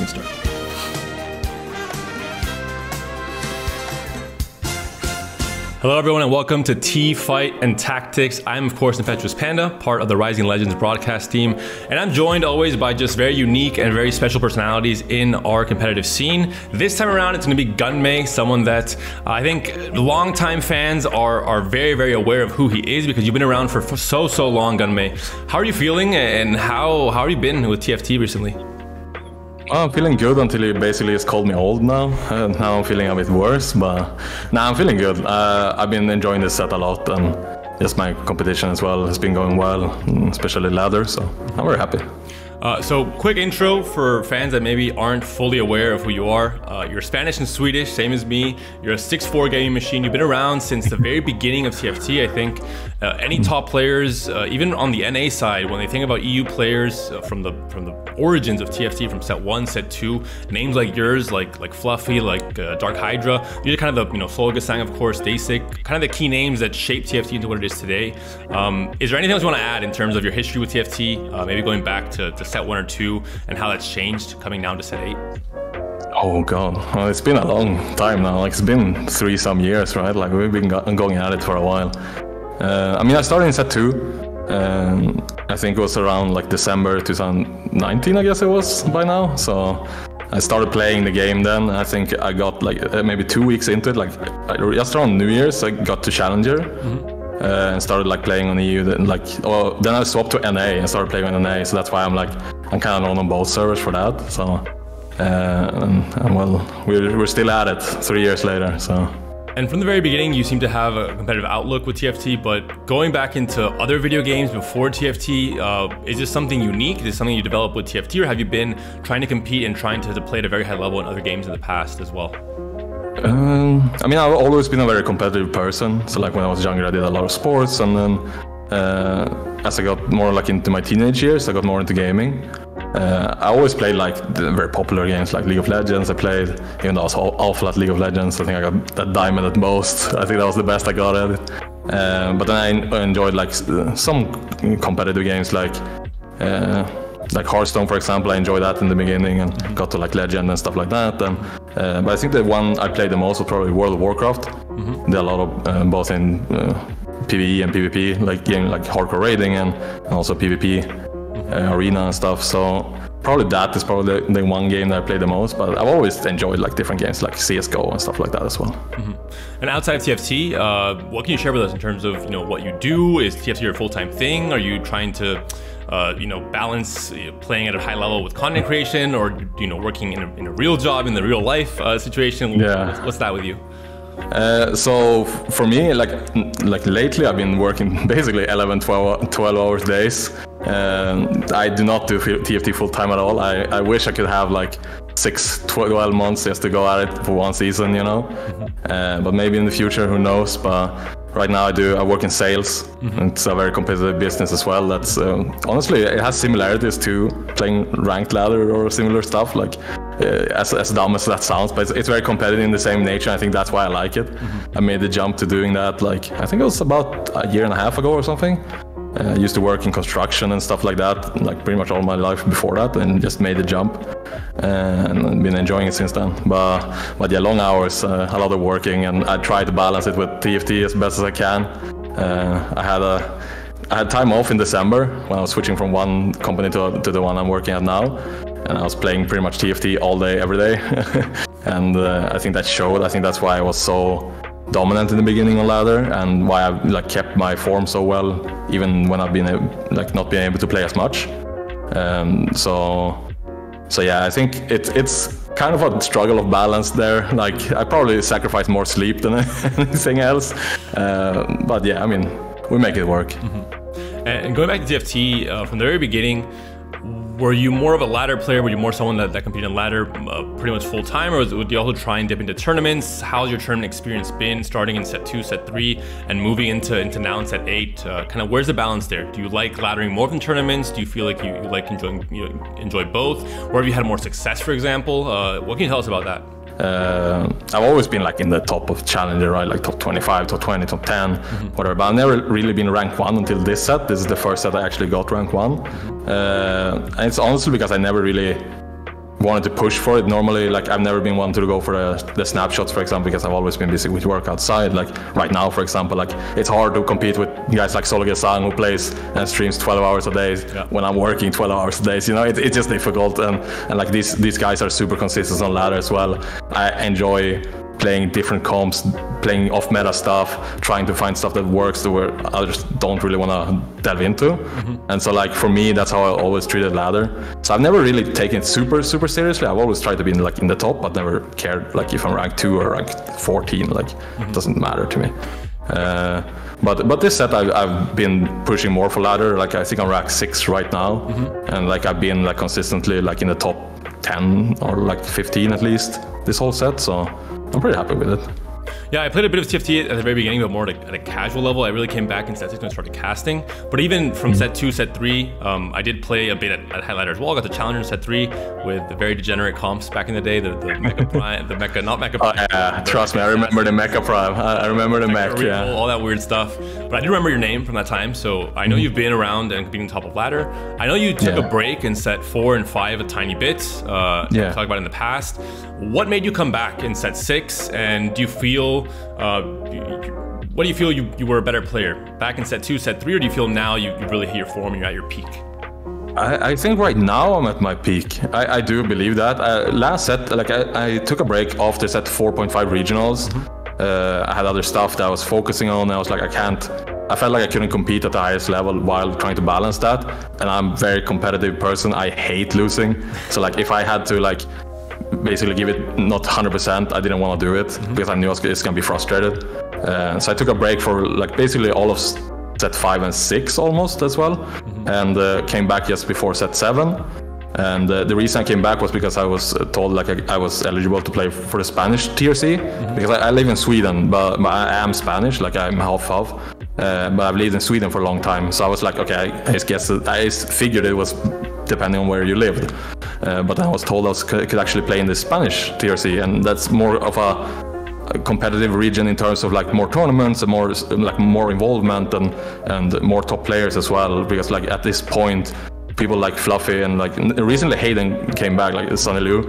can start. Hello everyone and welcome to Teamfight and Tactics. I'm of course ImpetuousPanda, part of the Rising Legends broadcast team, and I'm joined always by just very unique and very special personalities in our competitive scene. This time around it's going to be Gunmay, someone that I think longtime fans are very, very aware of who he is because you've been around for so long, Gunmay. How are you feeling and how have you been with TFT recently? Well, I'm feeling good until he basically just called me old now. Now I'm feeling a bit worse, but now I'm feeling good. I've been enjoying this set a lot, and just my competition as well has been going well, especially ladder, so I'm very happy. So quick intro for fans that maybe aren't fully aware of who you are. You're Spanish and Swedish, same as me. You're a 6'4" gaming machine. You've been around since the very beginning of TFT, I think. Any top players, even on the NA side, when they think about EU players from the origins of TFT, from set 1, set 2, names like yours, like Fluffy, like Dark Hydra, these are kind of the, Solgasang, of course, Dasic, kind of the key names that shaped TFT into what it is today. Is there anything else you want to add in terms of your history with TFT, maybe going back to set 1 or 2 and how that's changed coming down to set 8? Oh god, well, it's been a long time now. Like, it's been 3 some years, right? Like, we've been going at it for a while. I mean, I started in set 2. I think it was around like December 2019, I guess it was by now. So I started playing the game then. I think I got like maybe 2 weeks into it, like just around New Year's, I got to Challenger. And started like playing on EU. Then I swapped to NA and started playing on NA. So that's why I'm kind of known on both servers for that. So and well, we're still at it 3 years later. So. And from the very beginning, you seem to have a competitive outlook with TFT, but going back into other video games before TFT, is this something unique? Is this something you developed with TFT, or have you been trying to compete and trying to play at a very high level in other games in the past as well? I mean, I've always been a very competitive person. So like when I was younger, I did a lot of sports, and then as I got more like into my teenage years, I got more into gaming. I always played like the very popular games like League of Legends. I played, even though I was awful at League of Legends, I think I got that diamond at most. I think that was the best I got at it. But then I enjoyed like some competitive games like Hearthstone, for example. I enjoyed that in the beginning and got to like Legend and stuff like that. And but I think the one I played the most was probably World of Warcraft. Did a lot of both in PvE and PvP, like game like hardcore raiding and also PvP. Arena and stuff, so probably that is probably the one game that I play the most, but I've always enjoyed like different games like CSGO and stuff like that as well. And outside of TFT, what can you share with us in terms of what you do? Is TFT your full-time thing? Are you trying to balance playing at a high level with content creation, or working in a real job in the real life situation? Yeah. What's that with you? So for me, like lately I've been working basically 12 hours days. I do not do TFT full time at all. I wish I could have like 12 months just to go at it for one season, but maybe in the future, who knows. But right now I work in sales. It's a very competitive business as well. That's honestly, it has similarities to playing ranked ladder or similar stuff, like as dumb as that sounds, but it's very competitive in the same nature. I think that's why I like it. I made the jump to doing that, like I think it was about a year and a half ago or something. I used to work in construction and stuff like that, like pretty much all my life before that, and just made the jump and been enjoying it since then. But yeah, long hours, a lot of working, and I try to balance it with TFT as best as I can. I had time off in December when I was switching from one company to the one I'm working at now, and I was playing pretty much TFT all day, every day. And I think that showed. I think that's why I was so dominant in the beginning on ladder, and why I've like kept my form so well, even when I've been not being able to play as much. So yeah, I think it's kind of a struggle of balance there. Like I probably sacrifice more sleep than anything else. But yeah, I mean, we make it work. And going back to TFT, from the very beginning, were you more of a ladder player? Were you more someone that competed in ladder pretty much full time, or would you also try and dip into tournaments? How's your tournament experience been, starting in set 2, set 3, and moving into now in set 8? Kind of where's the balance there? Do you like laddering more than tournaments? Do you feel like you like enjoy both, or have you had more success, for example? What can you tell us about that? I've always been like in the top of Challenger, right? Like top 25, top 20, top 10, whatever. But I've never really been rank 1 until this set. This is the first set I actually got rank 1. And it's honestly because I never really wanted to push for it. Normally, like I've never been one to go for the snapshots, for example, because I've always been busy with work outside. Like right now, for example, like it's hard to compete with guys like Sologe-san who plays and streams 12 hours a day when I'm working 12 hours a day. You know, it's just difficult. And like these guys are super consistent on ladder as well. I enjoy playing different comps, playing off-meta stuff, trying to find stuff that works to where others don't really want to delve into. And so like for me, that's how I always treated ladder. So I've never really taken it super seriously. I've always tried to be like in the top, but never cared like if I'm rank 2 or rank 14, like it doesn't matter to me. But this set I've been pushing more for ladder. Like I think I'm rank 6 right now, and like I've been like consistently like in the top 10 or like 15 at least this whole set, so I'm pretty happy with it. Yeah, I played a bit of TFT at the very beginning, but more at a casual level. I really came back in set 6 when I started casting. But even from set 2, set 3, I did play a bit at Highlighter as well. I got the Challenger in set 3 with the very degenerate comps back in the day, the Mecha Prime, the Mecha, not Mecha Prime. Oh yeah, trust me, I remember the Mecha Prime. I remember the Mech, yeah. All that weird stuff. But I do remember your name from that time, so I know you've been around and being top of ladder. I know you took a break in set 4 and 5 a tiny bit. Talked about it in the past. What made you come back in set 6? And do you feel what do you feel you were a better player back in set 2, set 3, or do you feel now you really hit your form and you're at your peak? I think right now I'm at my peak. I do believe that. Last set, like I took a break after set 4.5 regionals. I had other stuff that I was focusing on. I was like, I felt like I couldn't compete at the highest level while trying to balance that. And I'm a very competitive person. I hate losing. So like if I had to like basically give it not 100%, I didn't want to do it because I knew I was going to be frustrated. So I took a break for like basically all of set 5 and 6 almost as well, and came back just before set 7. And the reason I came back was because I was told like I was eligible to play for the Spanish TRC, because I live in Sweden, but I am Spanish, like I'm half-half. But I've lived in Sweden for a long time, so I was like, okay, I figured it was depending on where you lived. But I was told I could actually play in the Spanish TRC, and that's more of a competitive region in terms of like more tournaments and more involvement and more top players as well. Because like at this point, people like Fluffy and like recently Hayden came back, like Sonny Liu,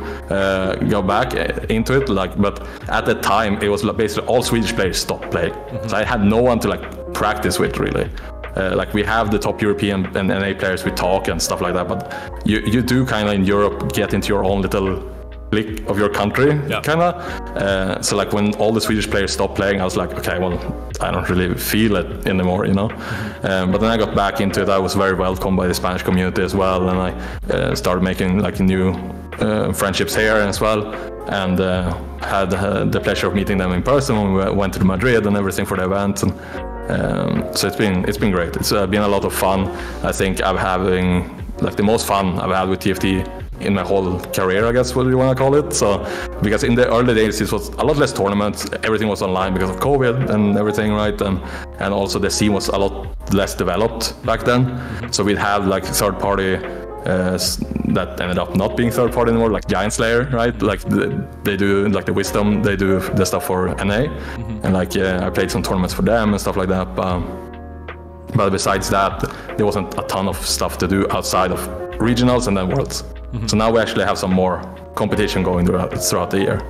go back into it. Like, but at the time it was basically all Swedish players stopped playing, so I had no one to like practice with really. Like we have the top European and NA players we talk and stuff like that, but you do kind of in Europe get into your own little clique of your country, kind of. So like when all the Swedish players stopped playing, I was like, okay, well, I don't really feel it anymore, you know. But then I got back into it. I was very welcomed by the Spanish community as well, and I started making like new friendships here as well, and had the pleasure of meeting them in person when we went to Madrid and everything for the event. And so it's been great. It's been a lot of fun. I think I'm having like the most fun I've had with TFT in my whole career, I guess, what you want to call it. So because in the early days it was a lot less tournaments, everything was online because of COVID and everything, right? And also the scene was a lot less developed back then. So we'd have like third party that ended up not being third party anymore, like Giant Slayer, right? Like they do like the Wisdom, they do the stuff for NA, and like I played some tournaments for them and stuff like that. But besides that, there wasn't a ton of stuff to do outside of regionals and then worlds. So now we actually have some more competition going throughout the year.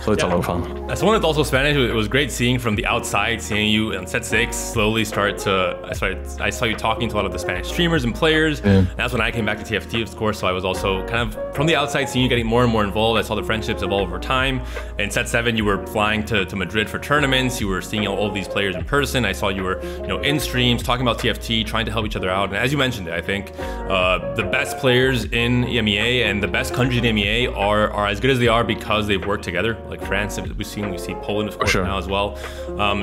So it's a lot of fun. As someone that's also Spanish, it was great seeing from the outside, seeing you in set 6 slowly start to. I saw you talking to a lot of the Spanish streamers and players. And that's when I came back to TFT, of course. So I was also kind of from the outside seeing you getting more and more involved. I saw the friendships evolve over time. In set 7, you were flying to Madrid for tournaments. You were seeing all of these players in person. I saw you were, in streams talking about TFT, trying to help each other out. And as you mentioned, I think the best players in EMEA and the best countries in EMEA are as good as they are because they've worked together. Like France, we see Poland, of course, now as well.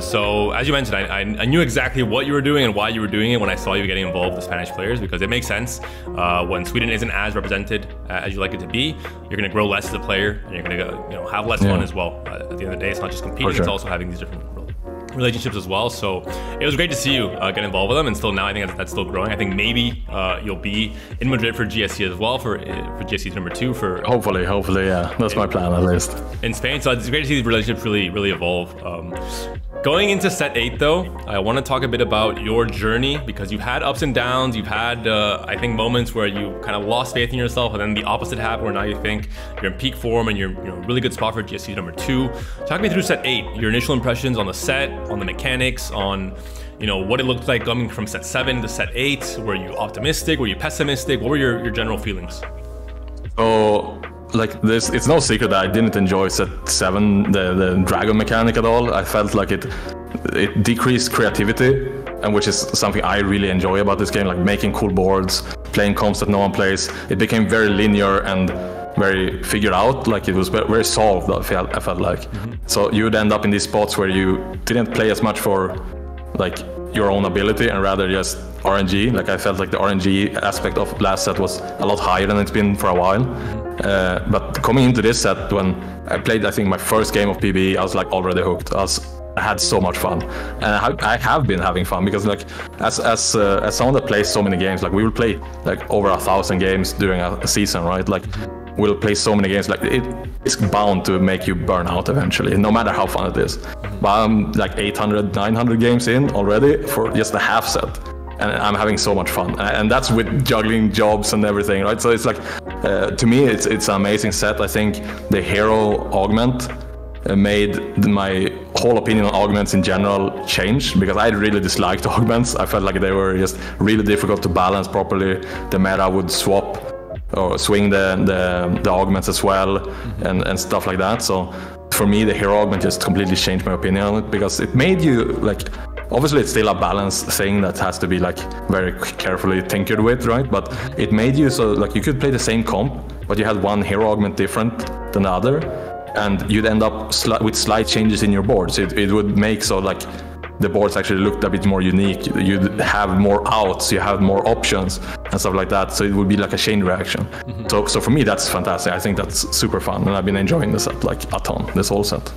So as you mentioned, I knew exactly what you were doing and why you were doing it when I saw you getting involved with Spanish players, because it makes sense. When Sweden isn't as represented as you like it to be, you're going to grow less as a player, and you're going to have less fun as well. At the end of the day, it's not just competing; it's also having these different relationships as well. So it was great to see you get involved with them, and still now I think that's still growing. I think maybe you'll be in Madrid for GSC as well, for GSC number 2 for hopefully, yeah, that's my plan at least in Spain. So it's great to see these relationships really evolve. Going into set 8 though, I want to talk a bit about your journey, because you've had ups and downs. You've had, I think, moments where you kind of lost faith in yourself, and then the opposite happened where now you think you're in peak form and you're in a really good spot for GSC number 2. Talk me through set 8, your initial impressions on the set, on the mechanics, on what it looked like coming from set 7 to set 8. Were you optimistic? Were you pessimistic? What were your general feelings? So, like this, it's no secret that I didn't enjoy set 7, the dragon mechanic at all. I felt like it decreased creativity, and which is something I really enjoy about this game, like making cool boards, playing comps that no one plays. It became very linear and very figured out, like it was very solved, I felt like. So you would end up in these spots where you didn't play as much for like your own ability and rather just RNG. Like I felt like the RNG aspect of last set was a lot higher than it's been for a while. But coming into this set, when I played, I think my first game of PBE, I was like already hooked. I had so much fun, and I have been having fun, because like as someone that plays so many games, like we will play like over 1,000 games during a season, right? Like we'll play so many games, like it's bound to make you burn out eventually, no matter how fun it is. But I'm like 800, 900 games in already for just a half set, and I'm having so much fun, and that's with juggling jobs and everything, right? So it's like to me it's an amazing set. I think the hero augment made my whole opinion on augments in general change, because I really disliked augments. I felt like they were just really difficult to balance properly. The meta would swap or swing the augments as well, and stuff like that. So for me, the hero augment just completely changed my opinion on it, because it made you like, obviously it's still a balance thing that has to be like very carefully tinkered with, right? But it made you so like you could play the same comp, but you had one hero augment different than the other, and you'd end up with slight changes in your boards. It would make so like the boards actually looked a bit more unique. You'd have more outs, you have more options and stuff like that. So it would be like a chain reaction. So for me, that's fantastic. I think that's super fun, and I've been enjoying this set like a ton, this whole set.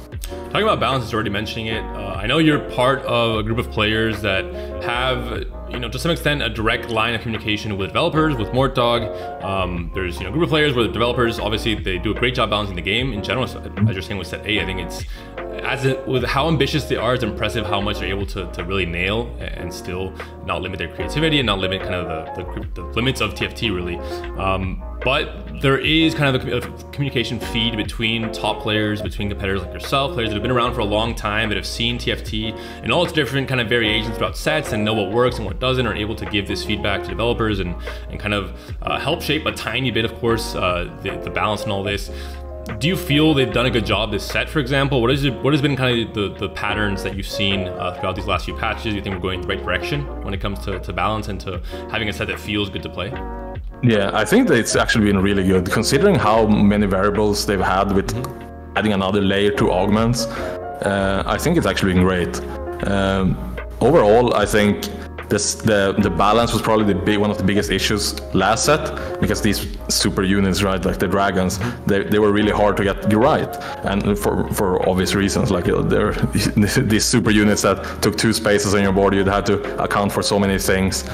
Talking about balance, you're already mentioning it. I know you're part of a group of players that have, to some extent, a direct line of communication with developers, with Mortdog. There's, a group of players where the developers, obviously, they do a great job balancing the game in general. So, as you're saying with set 8, I think it's, with how ambitious they are, it's impressive how much they're able to really nail and still not limit their creativity and not limit kind of the limits of TFT, really. But there is kind of a communication feed between top players, between competitors like yourself, players that have been around for a long time, that have seen TFT and all its different kind of variations throughout sets and know what works and what doesn't, are able to give this feedback to developers and kind of help shape a tiny bit, of course, the balance and all this. Do you feel they've done a good job this set, for example? What has been kind of the patterns that you've seen throughout these last few patches? Do you think we're going in the right direction when it comes to balance and to having a set that feels good to play? Yeah, I think that it's actually been really good, considering how many variables they've had with adding another layer to augments. I think it's actually been great. Overall, I think the balance was probably one of the biggest issues last set, because these super units, right, like the dragons, they were really hard to get right, and for obvious reasons, like they're these super units that took 2 spaces on your board. You'd have to account for so many things.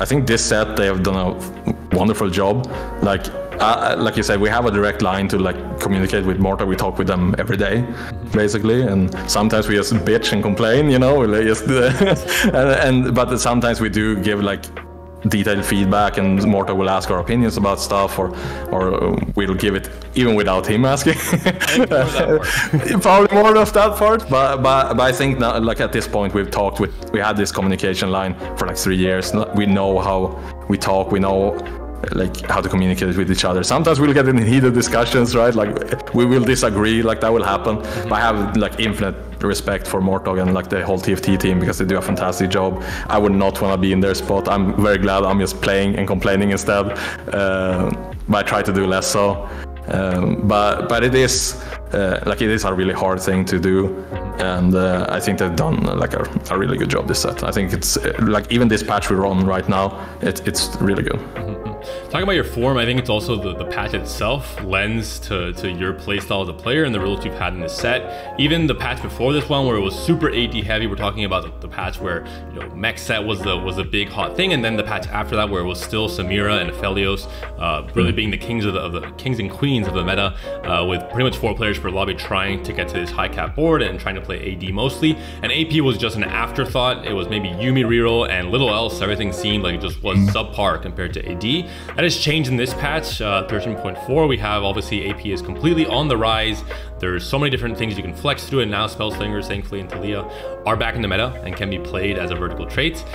I think this set they have done a wonderful job. Like you said, we have a direct line to like communicate with Morta. We talk with them every day, basically, and sometimes we just bitch and complain, but sometimes we do give like detailed feedback, and Morta will ask our opinions about stuff, or we'll give it even without him asking. Probably more of that part, but I think now, like at this point, we had this communication line for like 3 years. We know how we talk. We know like how to communicate with each other. Sometimes we'll get in heated discussions, right? Like we will disagree, like that will happen. But I have like infinite respect for Mortdog and like the whole TFT team, because they do a fantastic job. I would not want to be in their spot. I'm very glad I'm just playing and complaining instead. But I try to do less so. But it is it is a really hard thing to do, and I think they've done like a really good job this set. I think it's like even this patch we run right now, it's really good. Talking about your form, I think it's also the patch itself lends to your playstyle as a player and the rules you've had in this set. Even the patch before this one, where it was super AD heavy, we're talking about the patch where, you know, mech set was the big hot thing, and then the patch after that where it was still Samira and Aphelios really being the kings of the kings and queens of the meta, with pretty much 4 players per lobby trying to get to this high cap board and trying to play AD mostly. And AP was just an afterthought. It was maybe Yuumi reroll and little else. Everything seemed like it just was subpar compared to AD. That has changed in this patch, 13.4. We have obviously AP is completely on the rise. There's so many different things you can flex through, and now Spellslingers, thankfully, and Talia are back in the meta and can be played as a vertical trait.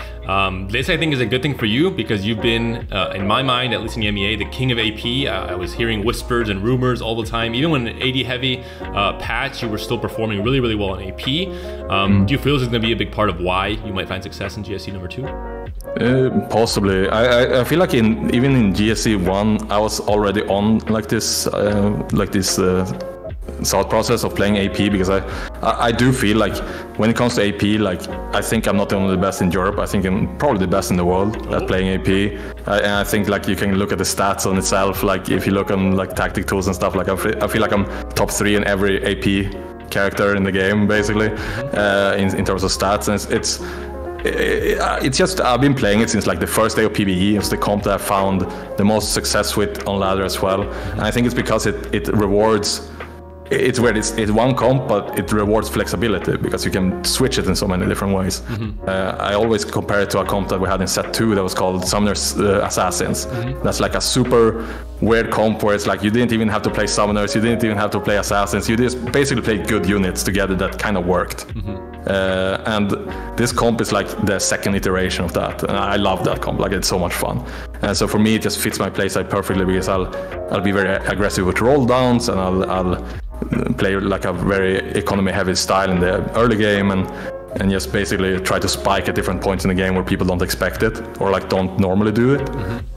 This, I think, is a good thing for you because you've been, in my mind, at least in the EMEA, the king of AP. I was hearing whispers and rumors all the time. Even when an AD heavy patch, you were still performing really, really well in AP. Do you feel this is going to be a big part of why you might find success in GSC number 2? Possibly. I feel like even in GSC 1, I was already on like this thought process of playing AP, because I do feel like when it comes to AP, like I think I'm not only the best in Europe, I think I'm probably the best in the world at playing AP. And I think like you can look at the stats on itself, like if you look on like tactic tools and stuff, like I feel like I'm top 3 in every AP character in the game basically, in terms of stats. And it's just, I've been playing it since like the first day of PvE. It's the comp that I found the most success with on ladder as well. And I think it's because it rewards, it's weird, it's one comp, but it rewards flexibility because you can switch it in so many different ways. I always compare it to a comp that we had in set 2 that was called Summoners Assassins. That's like a super weird comp where it's like you didn't even have to play Summoners, you didn't even have to play Assassins, you just basically played good units together that kind of worked. And this comp is like the second iteration of that, and I love that comp, like it's so much fun. And so for me it just fits my playstyle perfectly because I'll be very aggressive with roll downs, and I'll play like a very economy heavy style in the early game, and just basically try to spike at different points in the game where people don't expect it or like don't normally do it.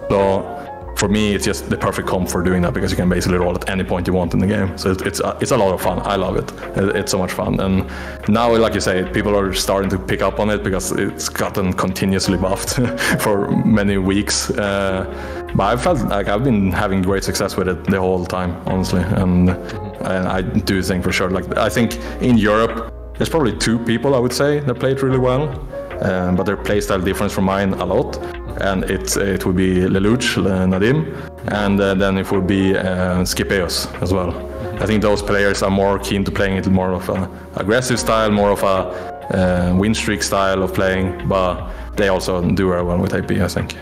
So for me, it's just the perfect comp for doing that because you can basically roll at any point you want in the game. So it's a lot of fun. I love it. It's so much fun. And now, like you say, people are starting to pick up on it because it's gotten continuously buffed for many weeks. But I felt like I've been having great success with it the whole time, honestly. And I do think for sure, like I think in Europe, there's probably 2 people I would say that play it really well, but their playstyle differs from mine a lot. And it would be Lelouch, Nadim, and then it would be Skipeos as well. I think those players are more keen to playing it more of an aggressive style, more of a win streak style of playing, but they also do very well with AP, I think.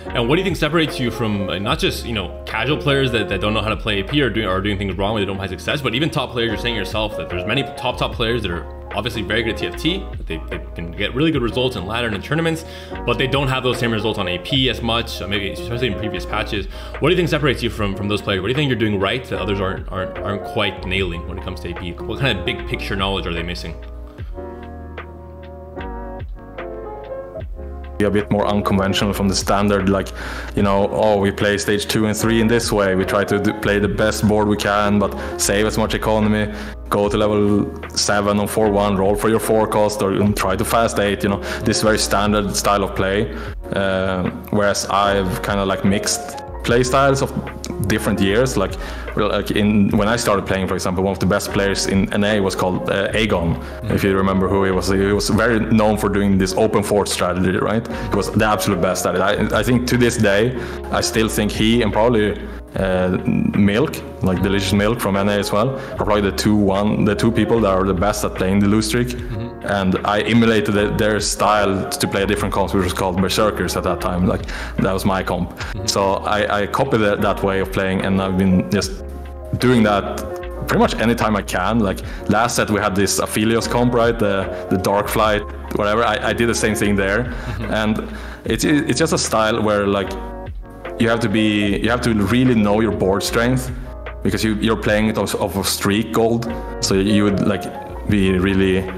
And what do you think separates you from not just, you know, casual players that don't know how to play AP or doing things wrong, or they don't have success, but even top players? You're saying yourself that there's many top players that are obviously very good at TFT, that they can get really good results in ladder and in tournaments, but they don't have those same results on AP as much, maybe especially in previous patches. What do you think separates you from those players? What do you think you're doing right that others aren't quite nailing when it comes to AP? What kind of big picture knowledge are they missing? A bit more unconventional from the standard, like, you know, oh, we play stage 2 and 3 in this way, we try to play the best board we can but save as much economy, go to level 7 on 4-1, roll for your forecast, or try to fast 8, you know, this very standard style of play, whereas I've kind of like mixed play styles of different years. Like when I started playing, for example, one of the best players in NA was called Aegon. If you remember who he was very known for doing this open fort strategy, right? He was the absolute best at it. I think to this day, I still think he and probably Milk, like Delicious Milk from NA as well, are probably the two people that are the best at playing the lose streak. And I emulated their style to play a different comp, which was called Berserkers at that time. Like that was my comp. So I copied that way of playing, and I've been just doing that pretty much anytime I can. Like last set we had this Aphelios comp, right? The Dark Flight, whatever. I did the same thing there, and it's just a style where like you have to really know your board strength, because you're playing it off of streak gold. So you would like be really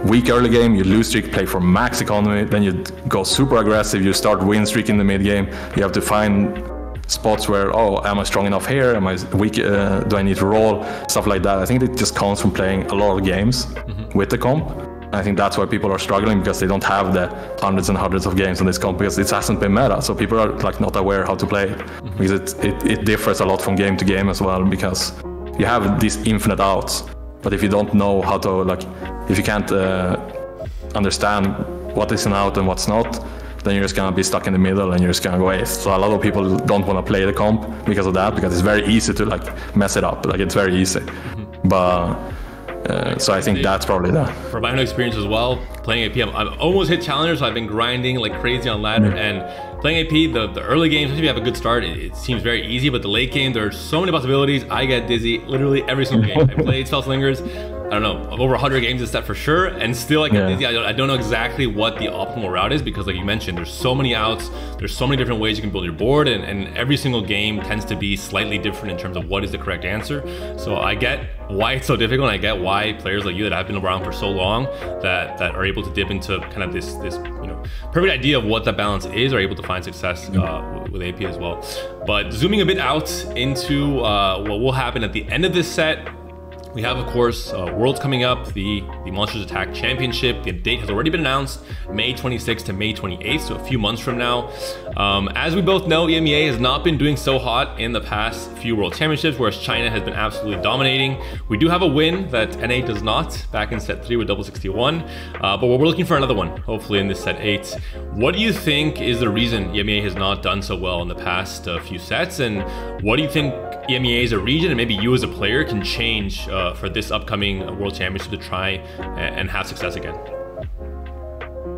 weak early game, you lose streak, play for max economy, then you go super aggressive, you start win streak in the mid game. You have to find spots where, oh, am I strong enough here? Am I weak? Do I need to roll? Stuff like that. I think it just comes from playing a lot of games with the comp. I think that's why people are struggling, because they don't have the hundreds and hundreds of games on this comp, because it hasn't been meta. So people are like not aware how to play it, because it differs a lot from game to game as well, because you have these infinite outs. But if you don't know how to, like, if you can't understand what is an out and what's not, then you're just gonna be stuck in the middle and you're just gonna go waste. So a lot of people don't want to play the comp because of that, because it's very easy to like mess it up. Like, it's very easy. But so I think that's probably that. From my own experience as well, playing AP, I've almost hit challengers, so I've been grinding like crazy on ladder. And playing AP, the early games, especially if you have a good start, it seems very easy, but the late game, there are so many possibilities. I get dizzy literally every single game. I played Spellslingers, I don't know, over 100 games this set for sure, and still I get dizzy. I don't know exactly what the optimal route is, because like you mentioned, there's so many outs, there's so many different ways you can build your board, and every single game tends to be slightly different in terms of what is the correct answer. So I get why it's so difficult, and I get why players like you that have been around for so long that are able to dip into kind of this perfect idea of what that balance is, are able to find success with AP as well. But zooming a bit out into what will happen at the end of this set, we have, of course, Worlds coming up, the Monsters Attack Championship. The date has already been announced, May 26th to May 28th, so a few months from now. As we both know, EMEA has not been doing so hot in the past few World Championships, whereas China has been absolutely dominating. We do have a win that NA does not, back in set 3 with double 61, but we're looking for another one, hopefully in this set 8. What do you think is the reason EMEA has not done so well in the past few sets, and what do you think EMEA as a region, and maybe you as a player, can change for this upcoming World Championship to try and have success again?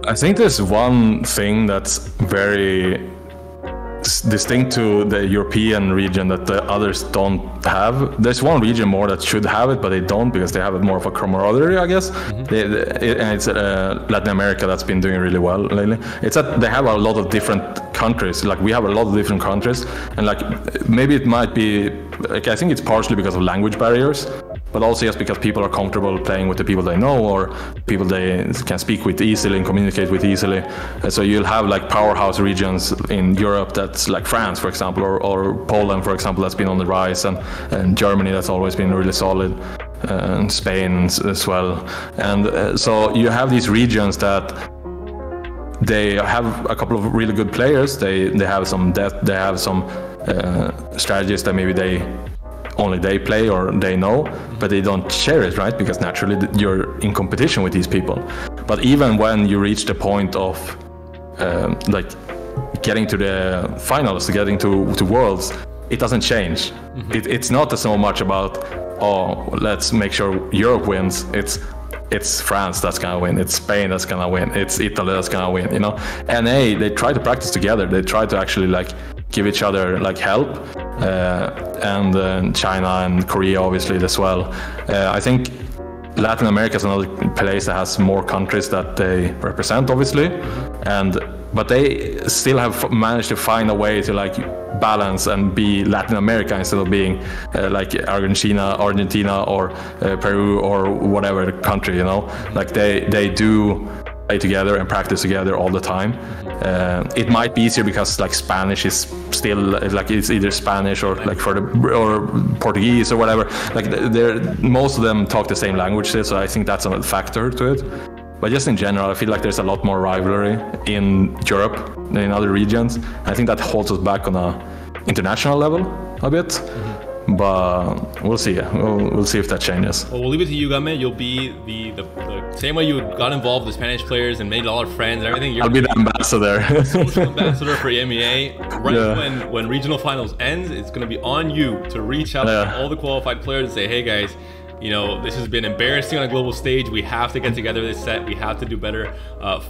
I think there's one thing that's very distinct to the European region that the others don't have. There's one region more that should have it, but they don't, because they have it more of a camaraderie, I guess. And it's Latin America that's been doing really well lately. It's that they have a lot of different countries. Like, we have a lot of different countries, and like maybe it might be, like, I think it's partially because of language barriers, but also just because people are comfortable playing with the people they know, or people they can speak with easily and communicate with easily. So you'll have like powerhouse regions in Europe that's like France, for example, or Poland, for example, that's been on the rise, and Germany that's always been really solid, and Spain as well. And so you have these regions that they have a couple of really good players. They have some depth, they have some strategies that maybe only they play or they know, but they don't share it, right? Because naturally you're in competition with these people. But even when you reach the point of like getting to the finals, getting to Worlds, it doesn't change. It's not so much about, oh, let's make sure Europe wins. It's France that's gonna win, it's Spain that's gonna win, it's Italy that's gonna win, you know? NA, they try to practice together, they try to actually like give each other like help, and China and Korea obviously as well. I think Latin America is another place that has more countries that they represent, obviously, but they still have managed to find a way to like balance and be Latin America instead of being like Argentina or Peru or whatever country, you know. Like they do play together and practice together all the time. It might be easier because like Spanish is still like, it's either Spanish or like or Portuguese or whatever. Like most of them talk the same language, so I think that's a factor to it. But just in general, I feel like there's a lot more rivalry in Europe than in other regions. I think that holds us back on a international level a bit. But we'll see. We'll see if that changes. Well, we'll leave it to you, Gunmay. You'll be the same way you got involved with Spanish players and made a lot of friends and everything. I'll be the ambassador. Social ambassador for EMEA. Right when regional finals ends, it's going to be on you to reach out to all the qualified players and say, hey guys, you know, this has been embarrassing on a global stage. We have to get together this set. We have to do better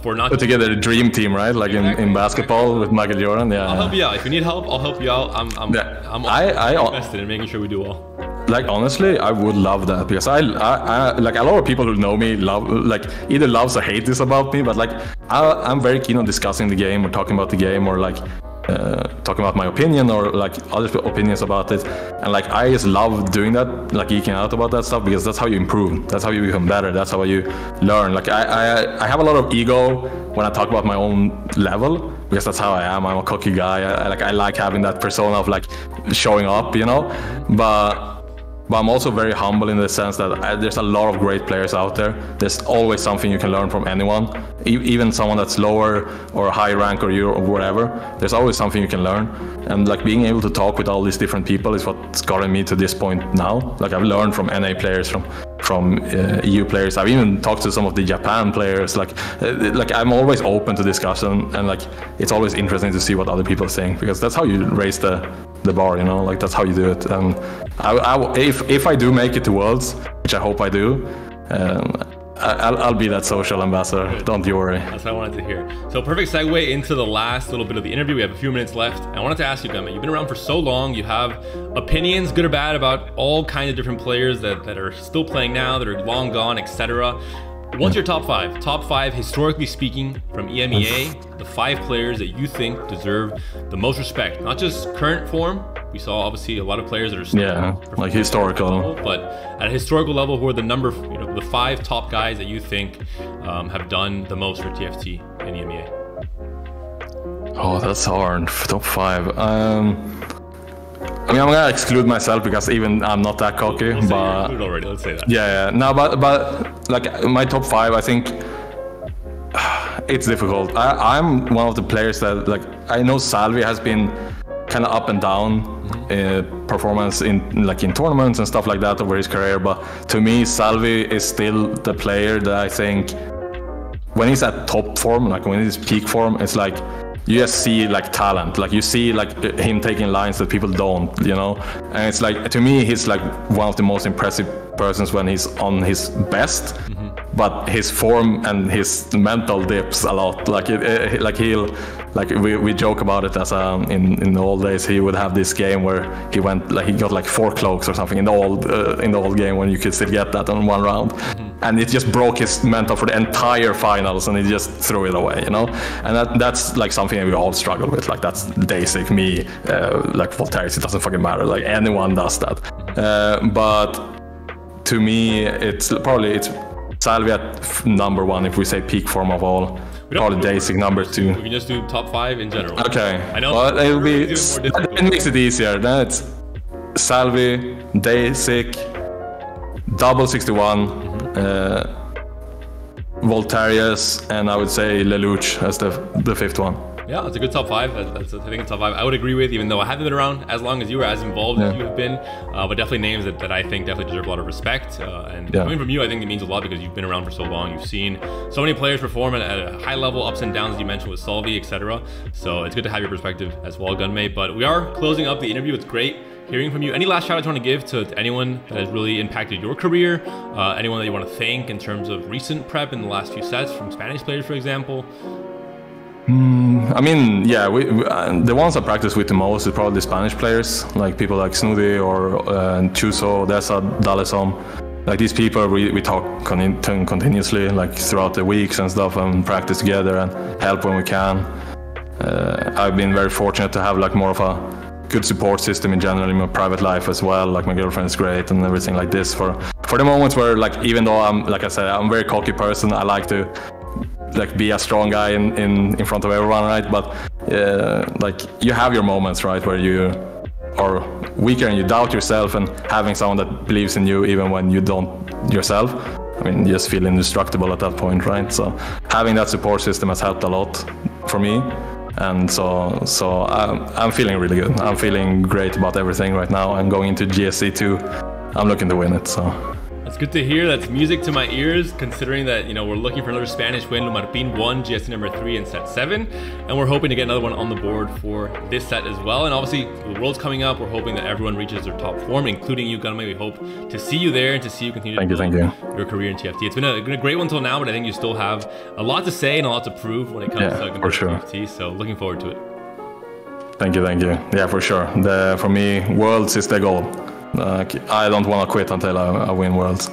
for not... Put together a dream team, right? Like in basketball with Michael Jordan. Yeah. I'll help you out. If you need help, I'll help you out. I'm invested in making sure we do well. Like, honestly, I would love that, because I like a lot of people who know me either loves or hate this about me, but like I'm very keen on discussing the game or talking about the game, or like talking about my opinion or like other opinions about it. And like I just love doing that, like geeking out about that stuff, because that's how you improve, that's how you become better, that's how you learn. Like I have a lot of ego when I talk about my own level, because that's how I am. I'm a cocky guy. I like having that persona of like showing up, you know. but I'm also very humble in the sense that there's a lot of great players out there. There's always something you can learn from anyone, even someone that's lower or high rank or you or whatever. There's always something you can learn, and like being able to talk with all these different people is what's gotten me to this point now. Like I've learned from NA players, from EU players. I've even talked to some of the Japan players. Like I'm always open to discussion, and like it's always interesting to see what other people think, because that's how you raise the bar, you know, like that's how you do it. And if I do make it to Worlds, which I hope I do, I'll be that social ambassador. Good. Don't you worry. That's what I wanted to hear. So perfect segue into the last little bit of the interview. We have a few minutes left. I wanted to ask you, Gunmay, you've been around for so long. You have opinions, good or bad, about all kinds of different players that are still playing now, that are long gone, etc. What's your top five? Top five, historically speaking, from EMEA, the 5 players that you think deserve the most respect, not just current form. We saw obviously a lot of players that are still like historical, but at a historical level, who are the the 5 top guys that you think have done the most for TFT in EMEA? Oh, that's hard. Top 5. I mean, I'm gonna exclude myself because even I'm not that cocky. Let's but already. Let's say that. Yeah. No, but like my top 5, I think it's difficult. I'm one of the players that, like, I know Salvi has been kind of up and down performance in tournaments and stuff like that over his career, but to me Salvi is still the player that I think when he's at top form, like when he's peak form, it's like you just see like talent, like you see like him taking lines that people don't, you know. And it's like, to me, he's like one of the most impressive persons when he's on his best. But his form and his mental dips a lot. Like we joke about it as in the old days, he would have this game where he got like 4 cloaks or something in the old game, when you could still get that on one round. And it just broke his mental for the entire finals, and he just threw it away, you know. And that's like something that we all struggle with. Like that's basic me, like Voltaires, it doesn't fucking matter. Like anyone does that. But to me, it's Salvi at number 1 if we say peak form of all. Probably Dasic number 2. We can just do top 5 in general. Okay. I know. Well, it makes it easier. Then it's Salvi, Dasic, Double 61, Voltaires, and I would say Lelouch as the 5th one. Yeah, that's a good top 5. That's I think a top 5 I would agree with, even though I haven't been around as long as you were, as involved as you have been. But definitely names that I think definitely deserve a lot of respect. And coming from you, I think it means a lot because you've been around for so long. You've seen so many players perform at a high level, ups and downs, as you mentioned with Salvi, etc. So it's good to have your perspective as well, Gunmay. But we are closing up the interview. It's great hearing from you. Any last shout outs you want to give to anyone that has really impacted your career? Anyone that you want to thank in terms of recent prep in the last few sets from Spanish players, for example? I mean, yeah, the ones I practice with the most is probably the Spanish players, like people like Snoody or Chuso, Dessa, Dalesom. Like these people, we talk continuously, like throughout the weeks and stuff, and practice together and help when we can. I've been very fortunate to have like more of a good support system in general in my private life as well. Like my girlfriend is great and everything like this. For the moments where, like, even though I'm, like I said, I'm a very cocky person, I like to like be a strong guy in front of everyone, right? But like you have your moments, right, where you are weaker and you doubt yourself, and having someone that believes in you even when you don't yourself, I mean, you just feel indestructible at that point, right? So having that support system has helped a lot for me, and so I'm feeling really good. I'm feeling great about everything right now. I'm going into GSC2. I'm looking to win it, so. It's good to hear. That's music to my ears, considering that, you know, we're looking for another Spanish win. Martin won GSC number 3 in set 7, and we're hoping to get another one on the board for this set as well. And obviously, the World's coming up. We're hoping that everyone reaches their top form, including you, Gunmay. We hope to see you there and to see you continue to build your career in TFT. It's been a great one till now, but I think you still have a lot to say and a lot to prove when it comes to TFT. So looking forward to it. Thank you. Yeah, for sure. For me, Worlds is the goal. I don't want to quit until I win Worlds.